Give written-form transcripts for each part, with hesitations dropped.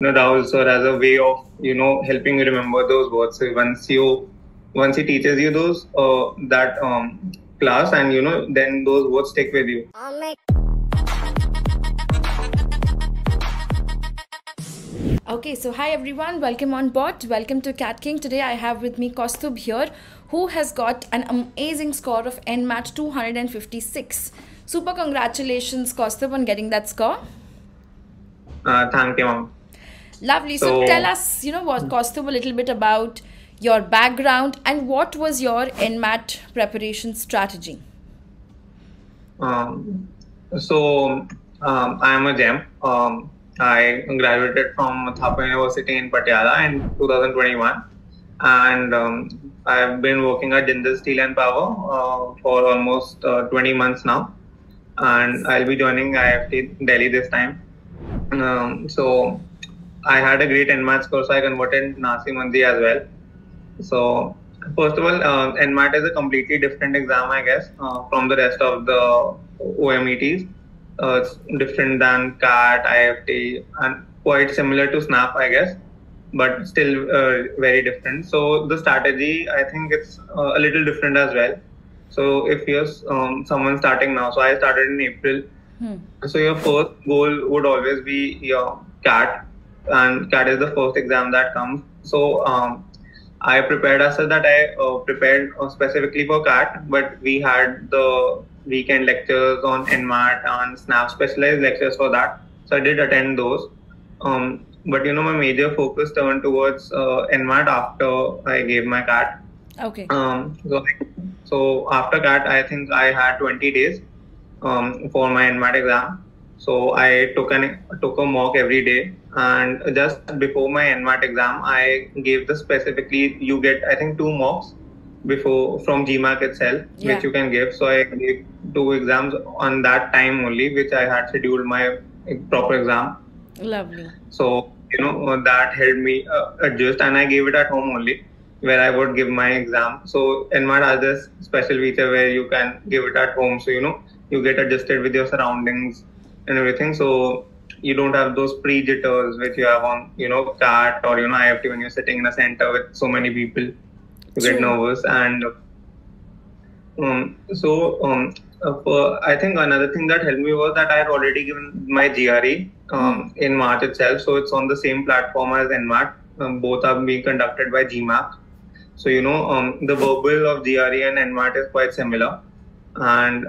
Rahul sir as a way of helping you remember those words. So once he teaches you those that class, and then those words stick with you. Okay, so hi everyone, welcome on board. Welcome to CATKing. Today I have with me Kaustubh here, who has got an amazing score of NMAT 256. Super congratulations, Kaustubh, on getting that score. Thank you, ma'am. Lovely. So tell us, what, Kaustubh, a little bit about your background and what was your NMAT preparation strategy? I am a gem. I graduated from Toppers University in Patiala in 2021, and I've been working at Jindal Steel and Power for almost 20 months now, and I'll be joining IFT Delhi this time. So I had a great NMAT score, so I converted Nasi Mandi as well. So first of all, NMAT is a completely different exam, I guess, from the rest of the OMETs. It's different than CAT, IFT, and quite similar to SNAP, I guess, but still very different. So the strategy, I think it's a little different as well. So if you're someone starting now, so I started in April. So your first goal would always be your CAT, and CAT is the first exam that comes. So I prepared as such that I prepared specifically for CAT, but we had the weekend lectures on NMAT and SNAP specialized lectures for that. So I did attend those. But my major focus turned towards NMAT after I gave my CAT. Okay. So after CAT, I think I had 20 days for my NMAT exam. So I took a mock every day, and just before my NMAT exam, I gave specifically you get I think 2 mocks before from GMAT itself, which you can give. So I gave 2 exams on that time only, which I had scheduled my proper exam. Lovely. So that helped me adjust, and I gave it at home only, where I would give my exam. So NMAT has this special feature where you can give it at home. So you get adjusted with your surroundings and everything. So you don't have those pre-jitters which you have on CAT or IFT when you're sitting in a center with so many people. You get nervous. And I think another thing that helped me was that I had already given my GRE in March itself. So it's on the same platform as NMAT. Both are being conducted by GMAT. So the verbal of GRE and NMAT is quite similar, and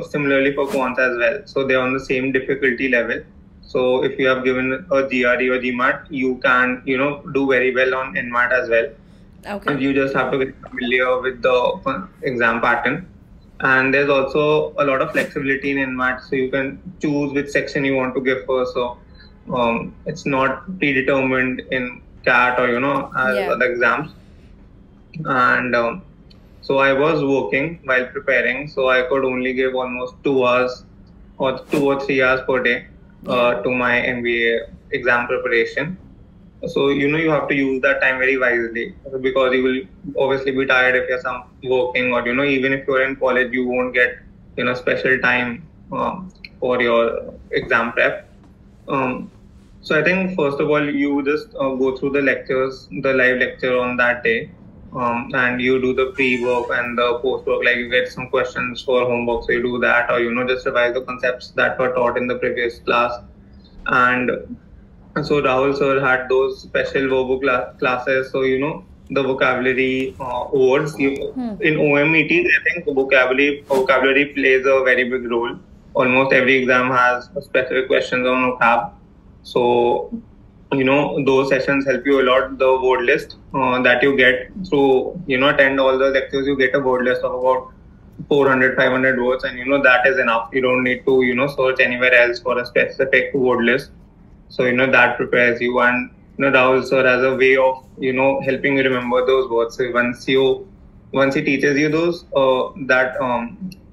similarly for quants as well. So they're on the same difficulty level. So if you have given a GRE or GMAT, you can do very well on NMAT as well. Okay. You just have to get familiar with the exam pattern. And there's also a lot of flexibility in NMAT, so you can choose which section you want to give first. So it's not predetermined in CAT or other exams. And so I was working while preparing, so I could only give almost 2 hours or 2 or 3 hours per day to my MBA exam preparation. So you have to use that time very wisely, because you will obviously be tired if you're working, or even if you're in college, you won't get special time for your exam prep. So I think first of all you just go through the lectures, the live lecture on that day, and you do the pre-work and the post-work. Like you get some questions for homework, so you do that, or just revise the concepts that were taught in the previous class. And so Rahul sir had those special verbal classes. So the vocabulary words in OMET, I think vocabulary plays a very big role. Almost every exam has specific questions on vocab. So those sessions help you a lot. The word list that you get through attend all the lectures, you get a word list of about 400-500 words, and that is enough. You don't need to search anywhere else for a specific word list. So that prepares you. And Rahul sir has a way of helping you remember those words. So once he teaches you those that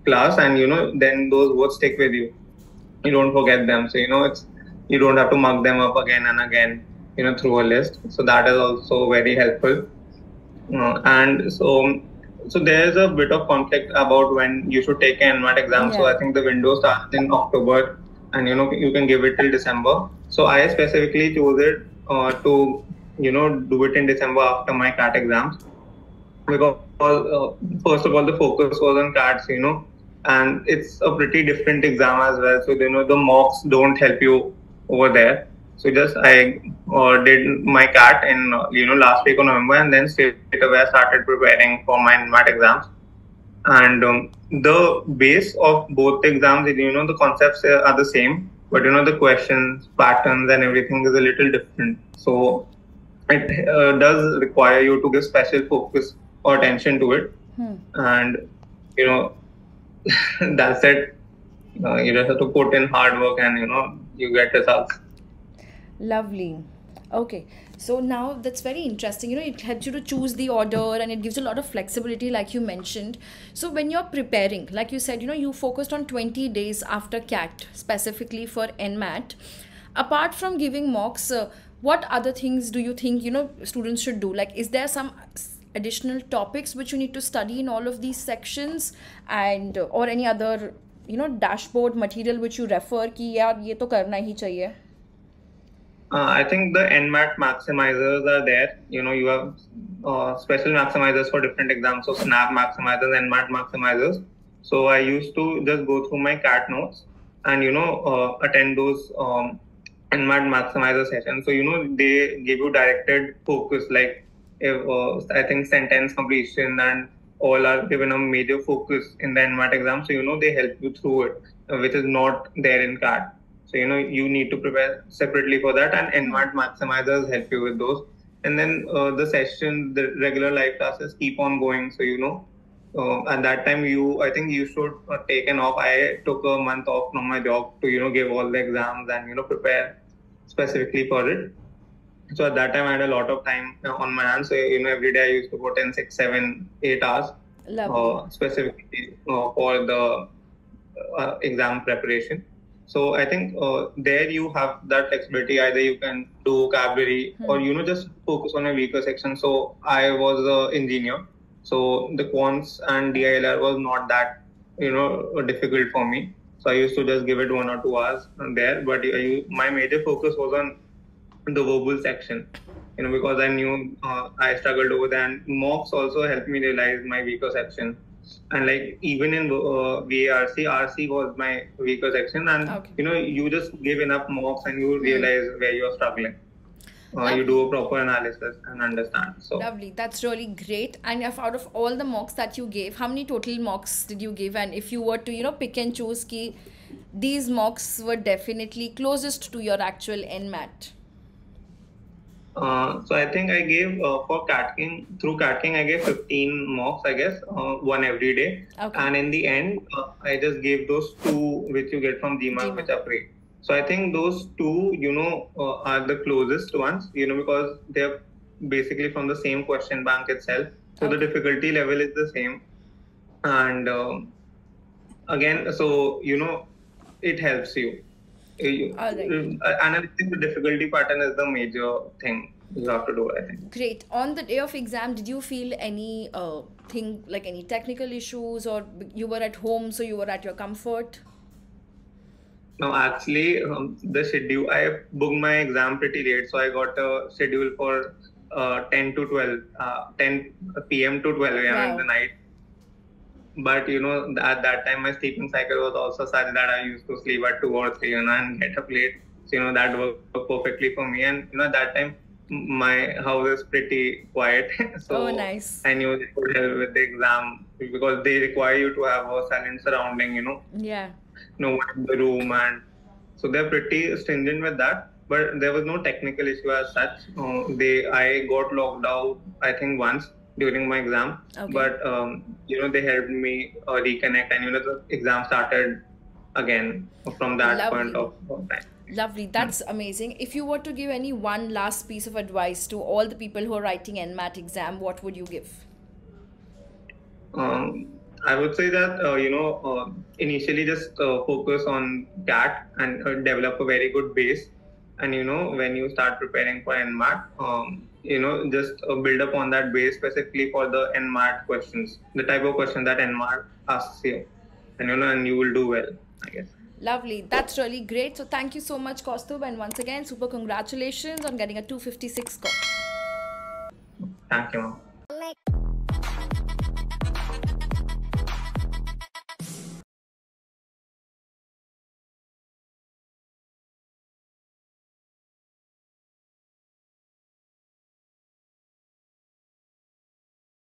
class, and then those words stick with you. You don't forget them. So you don't have to mug them up again and again through a list. So that is also very helpful. And so there's a bit of conflict about when you should take an NMAT exam. So I think the window starts in October, and you can give it till December. So I specifically chose it to do it in December after my CAT exams, because first of all the focus was on CATs, and it's a pretty different exam as well. So the mocks don't help you over there. So just I did my CAT in last week of November, and then straight away I started preparing for my NMAT exams. And the base of both exams, the concepts are the same, but the questions, patterns, and everything is a little different. So it does require you to give special focus or attention to it. And that's it. You just have to put in hard work, and you get results. Lovely. Okay, so now that's very interesting. It helps you to choose the order, and it gives you a lot of flexibility, like you mentioned. So when you're preparing, like you said, you focused on 20 days after CAT, specifically for NMAT. Apart from giving mocks, what other things do you think, students should do? Like, is there some additional topics which you need to study in all of these sections, and or any other, dashboard material which you refer ki yaar ye to karna hi chahiye? I think the NMAT maximizers are there. You have special maximizers for different exams. So SNAP maximizers, NMAT maximizers. So I used to just go through my CAT notes and attend those NMAT maximizer sessions. So they give you directed focus, like if I think sentence completion and all are given a major focus in the NMAT exam. So they help you through it, which is not there in CAT. So you need to prepare separately for that, and NMAT maximizers help you with those. And then the session, the regular live classes keep on going. So at that time I think you should take an off. I took a month off from my job to give all the exams and prepare specifically for it. So at that time I had a lot of time on my hands. So every day I used to put in 6, 7, 8 hours specifically for the exam preparation. So I think there you have that flexibility. Either you can do vocabulary or just focus on a weaker section. So I was an engineer, so the quants and DILR was not that difficult for me. So I used to just give it 1 or 2 hours there. But my major focus was on the verbal section, because I knew I struggled over there, and mocks also helped me realize my weaker section. And like even in VARC, RC was my weaker section, and you just give enough mocks and you realize where you're struggling. You do a proper analysis and understand. So lovely, that's really great. And if out of all the mocks that you gave, how many total mocks did you give? And if you were to pick and choose, these mocks were definitely closest to your actual NMAT. So I think I gave for CATKing, through CATKing I gave 15 mocks, I guess, one every day. And in the end, I just gave those 2 which you get from GMAT, which are free. So I think those 2, are the closest ones, because they're basically from the same question bank itself. So the difficulty level is the same. And again, so, it helps you. Analyzing the difficulty pattern is the major thing you have to do, I think. Great. On the day of exam, did you feel any thing like any technical issues, or you were at home, so you were at your comfort? No, actually, the schedule, I booked my exam pretty late, so I got a schedule for 10 to 12, 10 p.m. to 12 a.m. in the night. But at that time my sleeping cycle was also such that I used to sleep at 2 or 3 and get up late. So that worked perfectly for me. And at that time my house is pretty quiet. So nice. I knew it would help with the exam, because they require you to have a silent surrounding, no one in the room, and so they're pretty stringent with that. But there was no technical issue as such. I got logged out, I think, once during my exam, but they helped me reconnect, and the exam started again from that point of time. Lovely, that's amazing. If you were to give any one last piece of advice to all the people who are writing NMAT exam, what would you give? I would say that initially just focus on CAT and develop a very good base, and when you start preparing for NMAT, just build up on that base specifically for the NMAT questions, the type of question that NMAT asks you, and and you will do well, I guess. Lovely. That's really great. So thank you so much, Kaustubh. And once again, super congratulations on getting a 256 score. Thank you, ma'am.